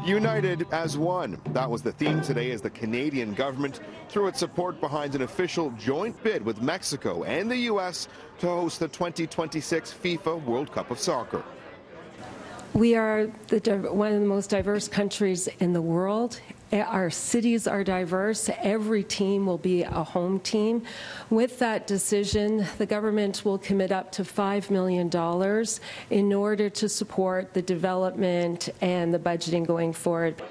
United as one. That was the theme today as the Canadian government threw its support behind an official joint bid with Mexico and the U.S. to host the 2026 FIFA World Cup of Soccer. We are one of the most diverse countries in the world. Our cities are diverse. Every team will be a home team. With that decision, the government will commit up to $5 million in order to support the development and the budgeting going forward.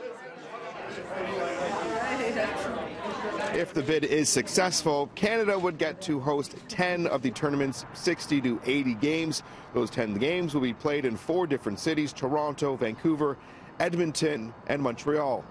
If the bid is successful, Canada would get to host 10 of the tournament's 60 to 80 games. Those 10 games will be played in 4 different cities: Toronto, Vancouver, Edmonton, and Montreal.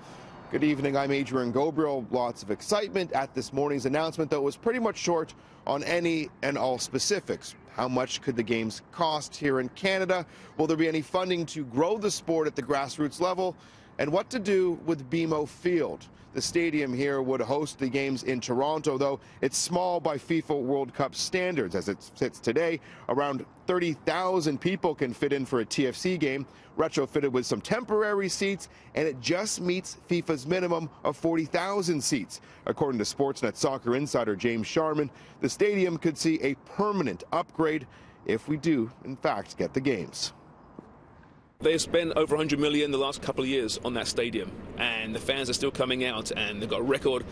Good evening, I'm Adrian Gobriel. Lots of excitement at this morning's announcement, though it was pretty much short on any and all specifics. How much could the games cost here in Canada? Will there be any funding to grow the sport at the grassroots level? And what to do with BMO Field? The stadium here would host the games in Toronto, though it's small by FIFA World Cup standards. As it sits today, around 30,000 people can fit in for a TFC game, retrofitted with some temporary seats, and it just meets FIFA's minimum of 40,000 seats. According to Sportsnet soccer insider James Sharman, the stadium could see a permanent upgrade if we do, in fact, get the games. They've spent over $100 million the last couple of years on that stadium, and the fans are still coming out, and they've got record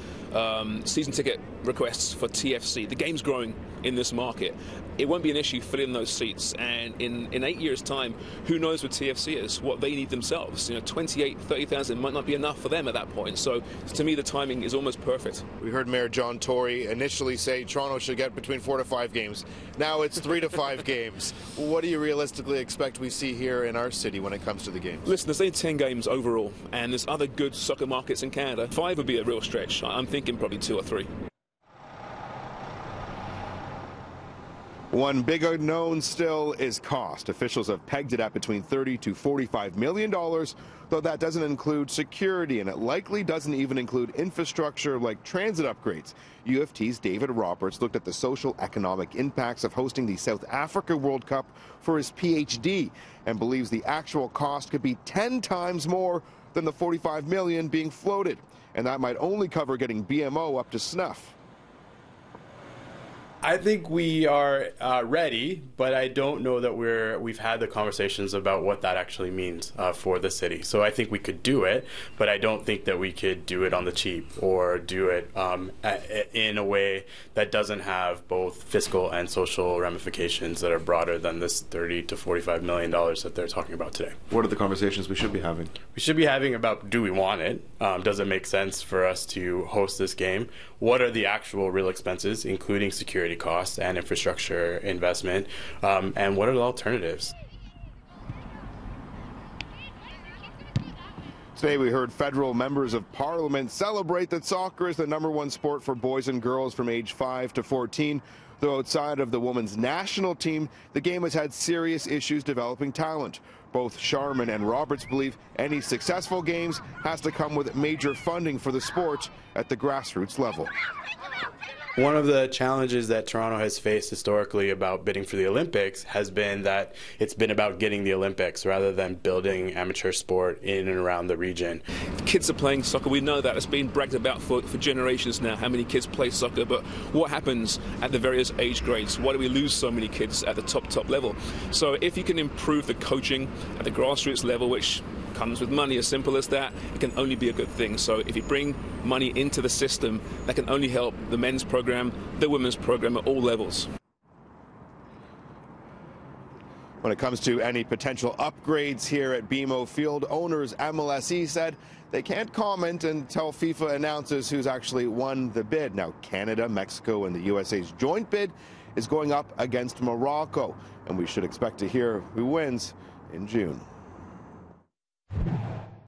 season ticket requests for TFC. The game's growing in this market. It won't be an issue filling those seats, and in 8 years' time, who knows what TFC is, what they need themselves. 28, 30,000 might not be enough for them at that point. So to me, the timing is almost perfect. We heard Mayor John Tory initially say Toronto should get between 4 to 5 games. Now it's 3 to 5 games. What do you realistically expect we see here in our city when it comes to the games? Listen, there's only 10 games overall, and there's other good soccer markets in Canada. 5 would be a real stretch. I'm thinking probably 2 or 3. One big unknown still is cost. Officials have pegged it at between $30 to $45 million, though that doesn't include security, and it likely doesn't even include infrastructure like transit upgrades. U of T's David Roberts looked at the social economic impacts of hosting the South Africa World Cup for his PhD and believes the actual cost could be 10 times more than the $45 million being floated, and that might only cover getting BMO up to snuff. I think we are ready, but I don't know that we've had the conversations about what that actually means for the city. So I think we could do it, but I don't think that we could do it on the cheap or do it in a way that doesn't have both fiscal and social ramifications that are broader than this $30 to $45 million that they're talking about today. What are the conversations we should be having? We should be having about, do we want it? Does it make sense for us to host this game? What are the actual real expenses, including security costs and infrastructure investment, and what are the alternatives? Today we heard federal members of parliament celebrate that soccer is the #1 sport for boys and girls from age 5 to 14. Though outside of the women's national team, the game has had serious issues developing talent. Both Sharman and Roberts believe any successful games has to come with major funding for the sport at the grassroots level. One of the challenges that Toronto has faced historically about bidding for the Olympics has been that it's been about getting the Olympics rather than building amateur sport in and around the region. Kids are playing soccer. We know that. It's been bragged about for generations now, how many kids play soccer. But what happens at the various age grades? Why do we lose so many kids at the top level? So if you can improve the coaching at the grassroots level, which comes with money, as simple as that, it can only be a good thing. So if you bring money into the system, that can only help the men's program, the women's program at all levels. When it comes to any potential upgrades here at BMO Field, owners MLSE said they can't comment until FIFA announces who's actually won the bid. Now, Canada, Mexico, and the USA's joint bid is going up against Morocco, and we should expect to hear who wins in June.